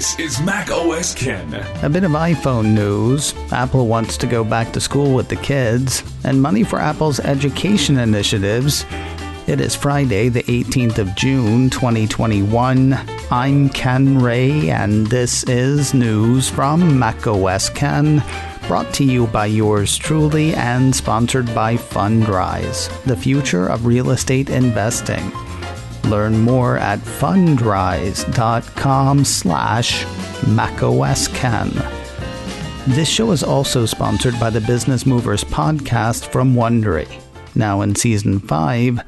This is Mac OS Ken. A bit of iPhone news. Apple wants to go back to school with the kids, and money for Apple's education initiatives. It is Friday, the 18th of June, 2021. I'm Ken Ray, and this is news from Mac OS Ken, brought to you by yours truly and sponsored by Fundrise, the future of real estate investing. Learn more at fundrise.com/macosken. This show is also sponsored by the Business Movers podcast from Wondery. Now in Season 5,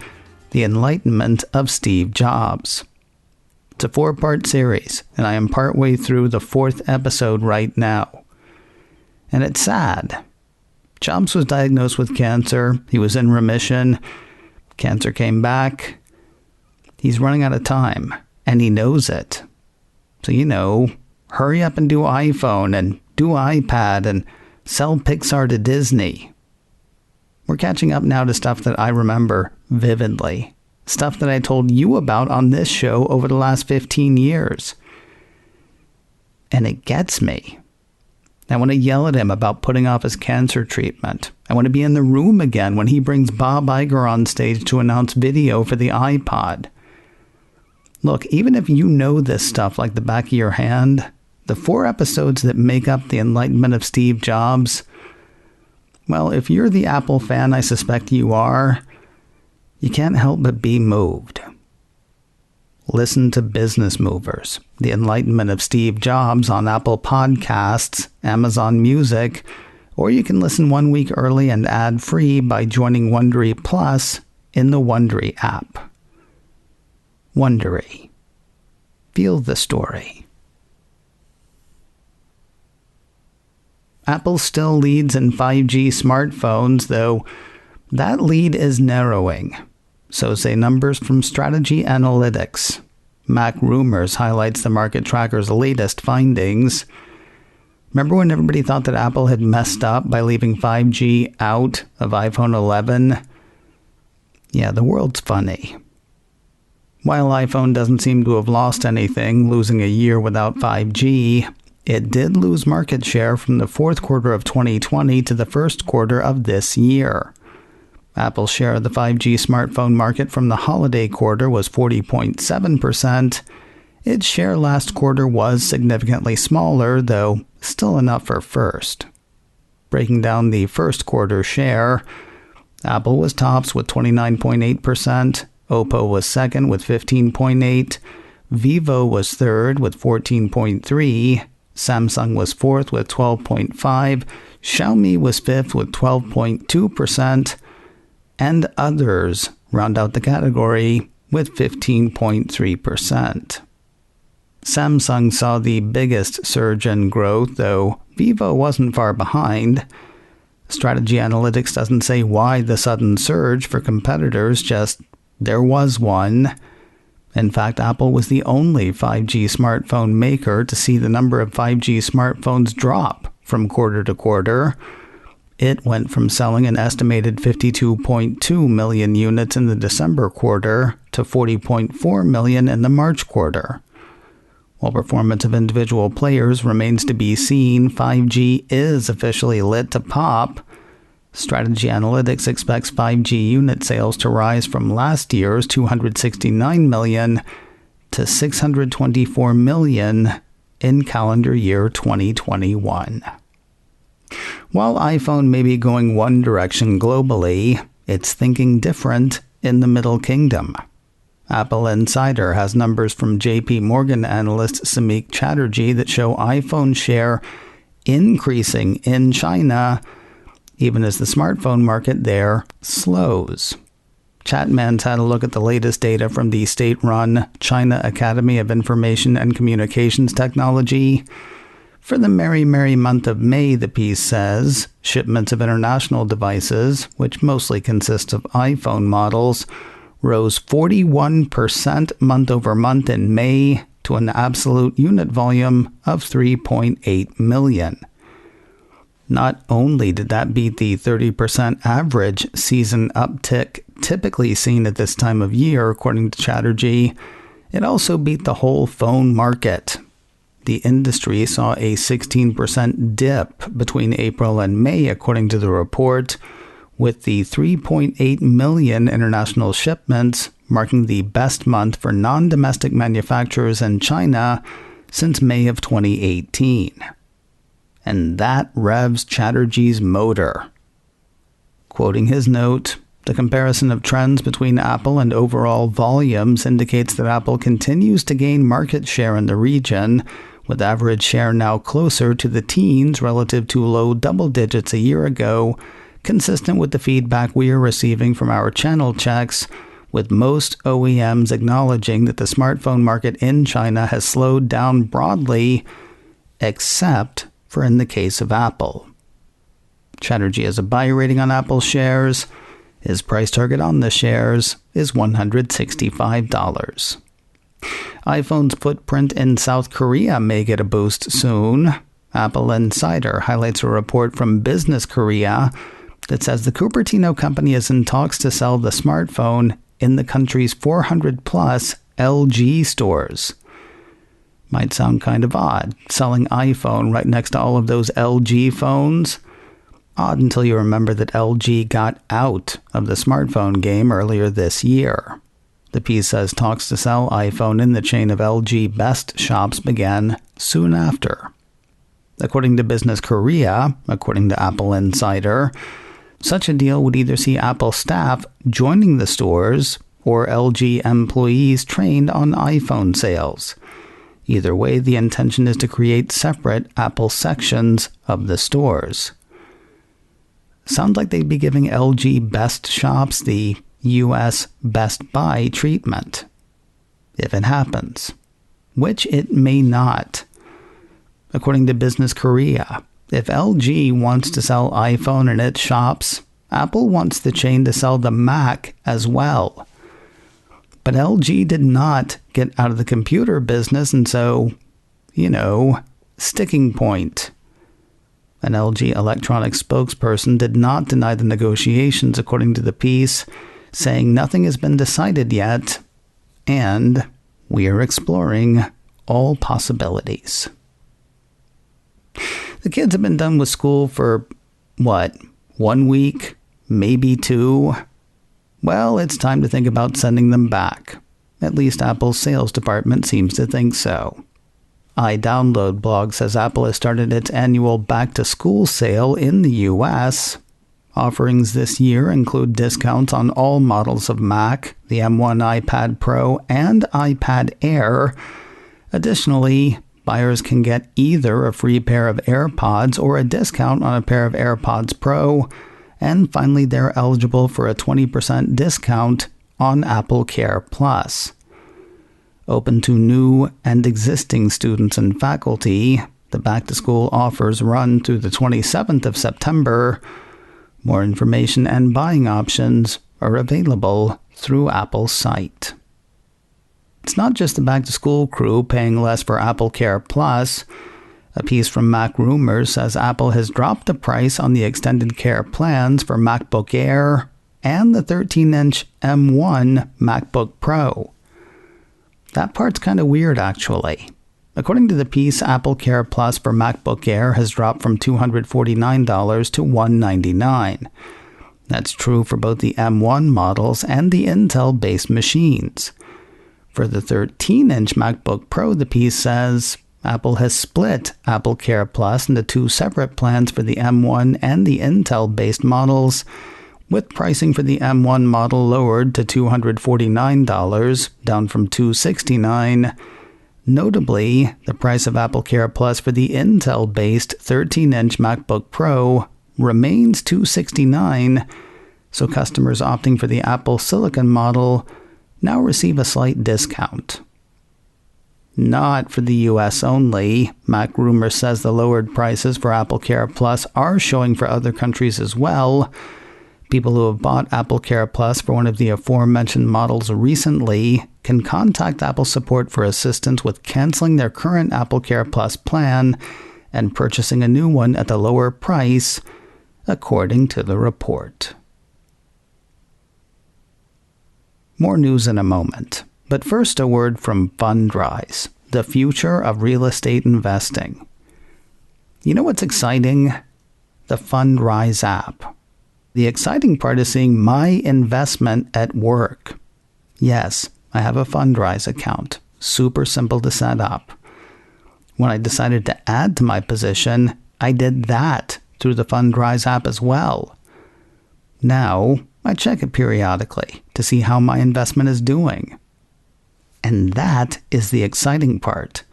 The Enlightenment of Steve Jobs. It's a 4-part series, and I am partway through the 4th episode right now. And it's sad. Jobs was diagnosed with cancer. He was in remission. Cancer came back. He's running out of time, and he knows it. So, hurry up and do iPhone and do iPad and sell Pixar to Disney. We're catching up now to stuff that I remember vividly. Stuff that I told you about on this show over the last 15 years. And it gets me. I want to yell at him about putting off his cancer treatment. I want to be in the room again when he brings Bob Iger on stage to announce video for the iPod. Look, even if you know this stuff like the back of your hand, the 4 episodes that make up the enlightenment of Steve Jobs, well, if you're the Apple fan I suspect you are, you can't help but be moved. Listen to Business Movers, the enlightenment of Steve Jobs on Apple Podcasts, Amazon Music, or you can listen 1 week early and ad-free by joining Wondery Plus in the Wondery app. Wondery. Feel the story. Apple still leads in 5G smartphones, though that lead is narrowing. So say numbers from Strategy Analytics. Mac Rumors highlights the market tracker's latest findings. Remember when everybody thought that Apple had messed up by leaving 5G out of iPhone 11? Yeah, the world's funny. While iPhone doesn't seem to have lost anything, losing a year without 5G, it did lose market share from the 4th quarter of 2020 to the 1st quarter of this year. Apple's share of the 5G smartphone market from the holiday quarter was 40.7%. Its share last quarter was significantly smaller, though still enough for first. Breaking down the 1st quarter share, Apple was tops with 29.8%, Oppo was second with 15.8%, Vivo was third with 14.3%, Samsung was fourth with 12.5%, Xiaomi was fifth with 12.2%, and others round out the category with 15.3%. Samsung saw the biggest surge in growth, though Vivo wasn't far behind. Strategy Analytics doesn't say why the sudden surge for competitors, just there was one. In fact, Apple was the only 5G smartphone maker to see the number of 5G smartphones drop from quarter to quarter. It went from selling an estimated 52.2 million units in the December quarter to 40.4 million in the March quarter. While performance of individual players remains to be seen, 5G is officially lit to pop. Strategy Analytics expects 5G unit sales to rise from last year's 269 million to 624 million in calendar year 2021. While iPhone may be going one direction globally, it's thinking different in the Middle Kingdom. Apple Insider has numbers from JP Morgan analyst Samik Chatterjee that show iPhone share increasing in China, even as the smartphone market there slows. Chatman's had a look at the latest data from the state-run China Academy of Information and Communications Technology. For the merry month of May, the piece says, shipments of international devices, which mostly consist of iPhone models, rose 41% month over month in May to an absolute unit volume of 3.8 million. Not only did that beat the 30% average season uptick typically seen at this time of year, according to Chatterjee, it also beat the whole phone market. The industry saw a 16% dip between April and May, according to the report, with the 3.8 million international shipments marking the best month for non-domestic manufacturers in China since May of 2018. And that revs Chatterjee's motor. Quoting his note, the comparison of trends between Apple and overall volumes indicates that Apple continues to gain market share in the region, with average share now closer to the teens relative to low double digits a year ago, consistent with the feedback we are receiving from our channel checks, with most OEMs acknowledging that the smartphone market in China has slowed down broadly, except for in the case of Apple. Chatterjee has a buy rating on Apple shares. His price target on the shares is $165. iPhone's footprint in South Korea may get a boost soon. Apple Insider highlights a report from Business Korea that says the Cupertino company is in talks to sell the smartphone in the country's 400-plus LG stores. Might sound kind of odd, selling iPhone right next to all of those LG phones. Odd until you remember that LG got out of the smartphone game earlier this year. The piece says talks to sell iPhone in the chain of LG Best shops began soon after. According to Business Korea, according to Apple Insider, such a deal would either see Apple staff joining the stores or LG employees trained on iPhone sales. Either way, the intention is to create separate Apple sections of the stores. Sounds like they'd be giving LG Best shops the U.S. Best Buy treatment. If it happens. Which it may not. According to Business Korea, if LG wants to sell iPhone in its shops, Apple wants the chain to sell the Mac as well. But LG did not get out of the computer business, and so, sticking point. An LG Electronics spokesperson did not deny the negotiations, according to the piece, saying nothing has been decided yet, and we are exploring all possibilities. The kids have been done with school for, 1 week? Maybe 2? Well, it's time to think about sending them back. At least Apple's sales department seems to think so. iDownload blog says Apple has started its annual back-to-school sale in the U.S. Offerings this year include discounts on all models of Mac, the M1 iPad Pro, and iPad Air. Additionally, buyers can get either a free pair of AirPods or a discount on a pair of AirPods Pro. And finally, they're eligible for a 20% discount on AppleCare Plus. Open to new and existing students and faculty, the back-to-school offers run through the 27th of September. More information and buying options are available through Apple's site. It's not just the back-to-school crew paying less for AppleCare Plus. A piece from Mac Rumors says Apple has dropped the price on the extended care plans for MacBook Air and the 13-inch M1 MacBook Pro. That part's kind of weird, actually. According to the piece, AppleCare Plus for MacBook Air has dropped from $249 to $199. That's true for both the M1 models and the Intel-based machines. For the 13-inch MacBook Pro, the piece says Apple has split AppleCare Plus into 2 separate plans for the M1 and the Intel-based models, with pricing for the M1 model lowered to $249, down from $269. Notably, the price of AppleCare Plus for the Intel-based 13-inch MacBook Pro remains $269, so customers opting for the Apple Silicon model now receive a slight discount. Not for the US only. Mac Rumors says the lowered prices for AppleCare Plus are showing for other countries as well. People who have bought AppleCare Plus for one of the aforementioned models recently can contact Apple support for assistance with canceling their current AppleCare Plus plan and purchasing a new one at the lower price, according to the report. More news in a moment, but first a word from Fundrise. the future of real estate investing. You know what's exciting? The Fundrise app. The exciting part is seeing my investment at work. Yes, I have a Fundrise account. Super simple to set up. When I decided to add to my position, I did that through the Fundrise app as well. Now, I check it periodically to see how my investment is doing. And that is the exciting part.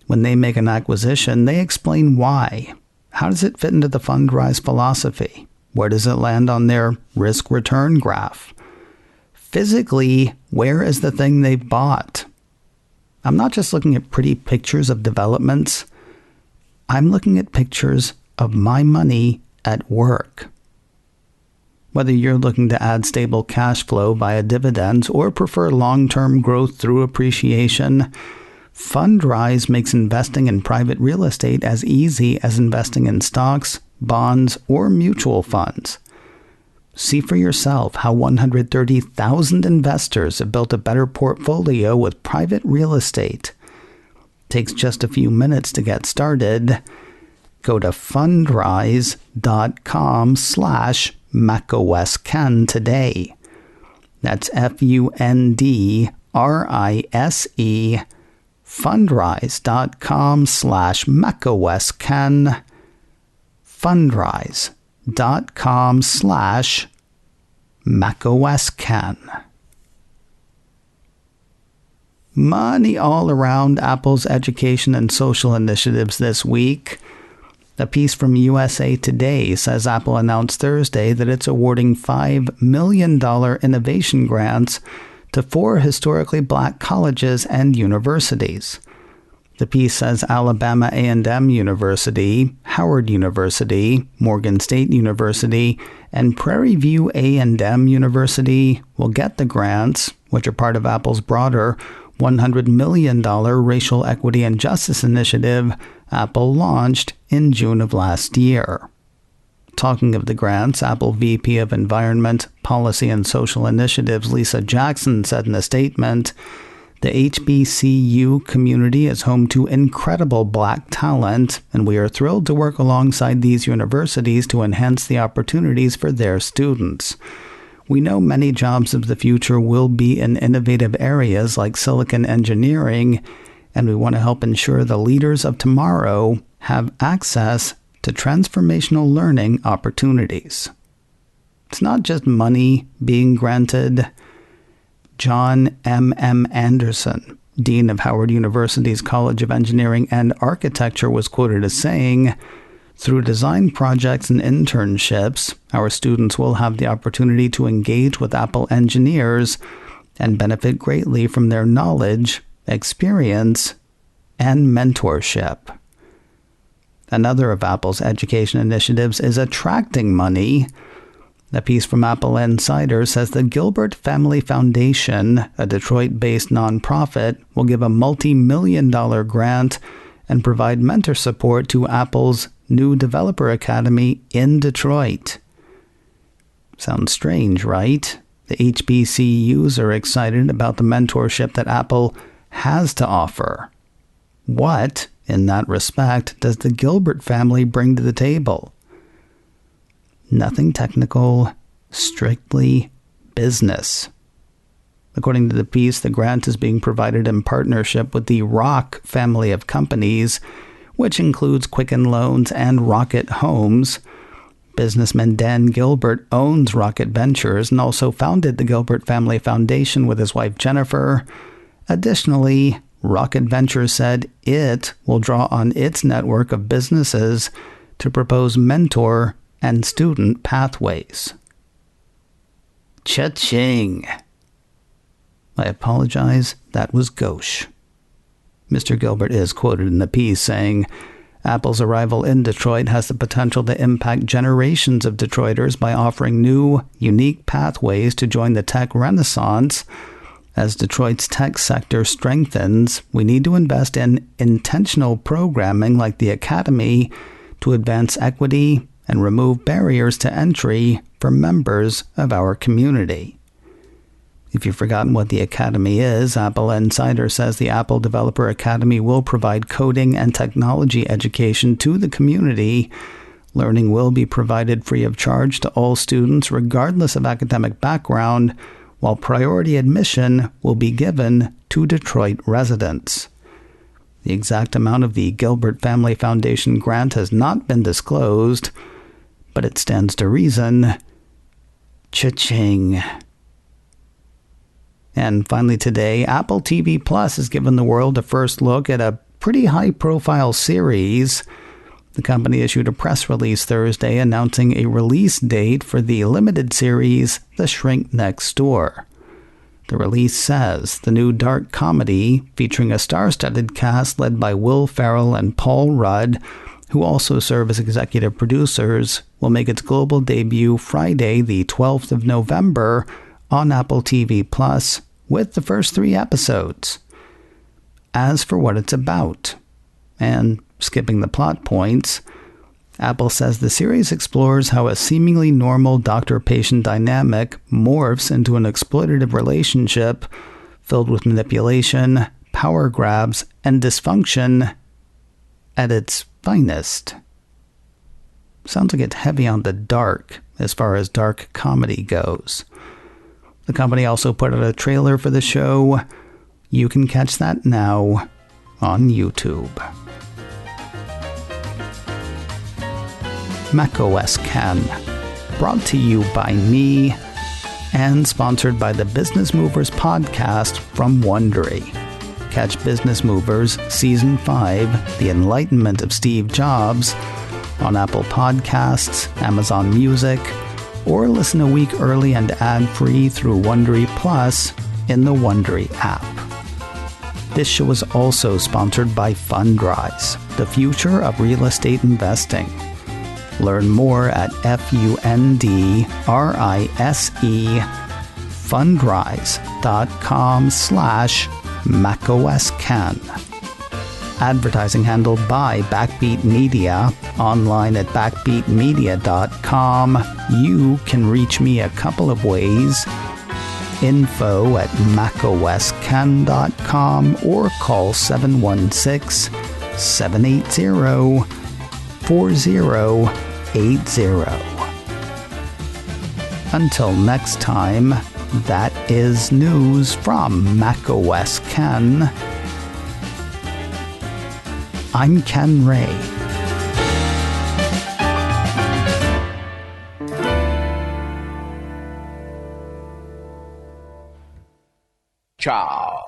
When they make an acquisition, they explain why. How does it fit into the Fundrise philosophy? Where does it land on their risk-return graph? Physically, where is the thing they've bought? I'm not just looking at pretty pictures of developments. I'm looking at pictures of my money at work. Whether you're looking to add stable cash flow via dividends or prefer long-term growth through appreciation, Fundrise makes investing in private real estate as easy as investing in stocks, bonds, or mutual funds. See for yourself how 130,000 investors have built a better portfolio with private real estate. Takes just a few minutes to get started. Go to fundrise.com/MacOSKen today. That's Fundrise, fundrise.com/MacOSKen, fundrise.com/MacOSKen. Money all around Apple's education and social initiatives this week. A piece from USA Today says Apple announced Thursday that it's awarding $5 million innovation grants to 4 historically black colleges and universities. The piece says Alabama A&M University, Howard University, Morgan State University, and Prairie View A&M University will get the grants, which are part of Apple's broader $100 million Racial Equity and Justice Initiative Apple launched in June of last year. Talking of the grants, Apple VP of Environment, Policy and Social Initiatives Lisa Jackson said in a statement, "The HBCU community is home to incredible black talent, and we are thrilled to work alongside these universities to enhance the opportunities for their students. We know many jobs of the future will be in innovative areas like silicon engineering, and we want to help ensure the leaders of tomorrow have access to transformational learning opportunities." It's not just money being granted. John M. Anderson, Dean of Howard University's College of Engineering and Architecture, was quoted as saying, "Through design projects and internships, our students will have the opportunity to engage with Apple engineers and benefit greatly from their knowledge, experience, and mentorship." Another of Apple's education initiatives is attracting money. A piece from Apple Insider says the Gilbert Family Foundation, a Detroit-based nonprofit, will give a multi-million-dollar grant and provide mentor support to Apple's new developer academy in Detroit. Sounds strange, right? The HBCUs are excited about the mentorship that Apple has to offer. What, in that respect, does the Gilbert family bring to the table? Nothing technical, strictly business. According to the piece, the grant is being provided in partnership with the Rock family of companies, which includes Quicken Loans and Rocket Homes. Businessman Dan Gilbert owns Rocket Ventures and also founded the Gilbert Family Foundation with his wife Jennifer. Additionally, Rocket Ventures said it will draw on its network of businesses to propose mentor and student pathways. Cha-ching! I apologize, that was gauche. Mr. Gilbert is quoted in the piece saying, "Apple's arrival in Detroit has the potential to impact generations of Detroiters by offering new, unique pathways to join the tech renaissance. As Detroit's tech sector strengthens, we need to invest in intentional programming like the Academy to advance equity and remove barriers to entry for members of our community." If you've forgotten what the Academy is, Apple Insider says the Apple Developer Academy will provide coding and technology education to the community. Learning will be provided free of charge to all students regardless of academic background, while priority admission will be given to Detroit residents. The exact amount of the Gilbert Family Foundation grant has not been disclosed, but it stands to reason. Cha-ching. And finally today, Apple TV Plus has given the world a first look at a pretty high-profile series. The company issued a press release Thursday announcing a release date for the limited series The Shrink Next Door. The release says the new dark comedy, featuring a star-studded cast led by Will Ferrell and Paul Rudd, who also serve as executive producers, will make its global debut Friday, the 12th of November, on Apple TV Plus, with the first 3 episodes. As for what it's about, and skipping the plot points, Apple says the series explores how a seemingly normal doctor-patient dynamic morphs into an exploitative relationship filled with manipulation, power grabs, and dysfunction at its finest. Sounds like it's heavy on the dark as far as dark comedy goes. The company also put out a trailer for the show. You can catch that now on YouTube. macOS Can, brought to you by me and sponsored by the Business Movers podcast from Wondery. Catch Business Movers Season 5, The Enlightenment of Steve Jobs, on Apple Podcasts, Amazon Music, or listen a week early and ad-free through Wondery Plus in the Wondery app. This show is also sponsored by Fundrise, the future of real estate investing. Learn more at Fundrise, fundrise.com/macOScan. Advertising handled by Backbeat Media, online at backbeatmedia.com. You can reach me a couple of ways. Info at macoscan.com or call 716-780-4080. Until next time, that is news from macOS Ken. I'm Ken Ray. Ciao.